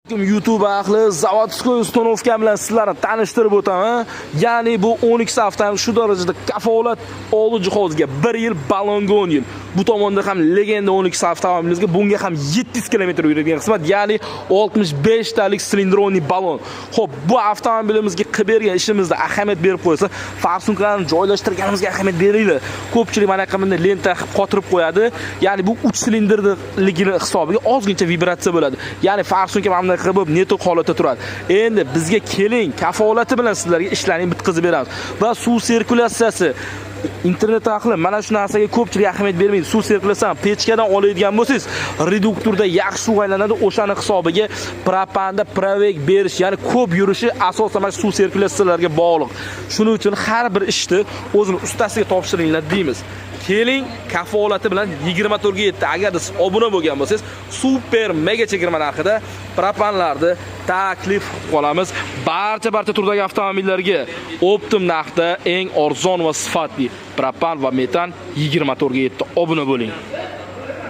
YouTube ahli zavodskoy uстановка bilan sizlarni tanishtirib o'taman. Ya'ni bu 12 avtomobil shu darajada kafolat oldi jihozga 1 yil, ballonga 10 yil. Bu tomonda ham legenda 12 avtomobilingizga bunga ham 700 km yuradigan qismat, ya'ni 65 talik silindrli ballon. Xo'p, bu avtomobilimizga qilib bergan ishimizda ahamiyat berib qo'ysa, farsunkalarni joylashtirganimizga ahamiyat beringlar. Ko'pchilik mana qanday lenta qotirib qo'yadi. Ya'ni bu 3 silindrligini hisobiga ozgincha vibratsiya bo'ladi. Ya'ni farsunka mana qilib neto holatda turadi. Endi bizga keling, kafolati bilan sizlarga ishlarni bitkazib beramiz. Va suv sirkulyatsiyasi internet orqali mana shu narsaga ko'pchilik ahamiyat bermaydi. Suv sirkulyatsiyasini pechkadan oladigan bo'lsangiz, reduktorda yaxshi suv aylanadi. O'shani hisobiga propanda pravek berish, ya'ni ko'p yurishi asosan mana suv sirkulyatsiyalariga bog'liq. Shuning uchun har bir ishni o'zini ustasiga topshiringlar deymiz. Keling, kafolati bilan 24 ga 7. Agar siz obuna bo'lgan bo'lsangiz, super mega chegirma narxida propanlarni taklif qilamiz. Barcha turdagi avtomobillarga optim narxda eng arzon va sifatli propan va metan 24 ga 7 obuna bo'ling.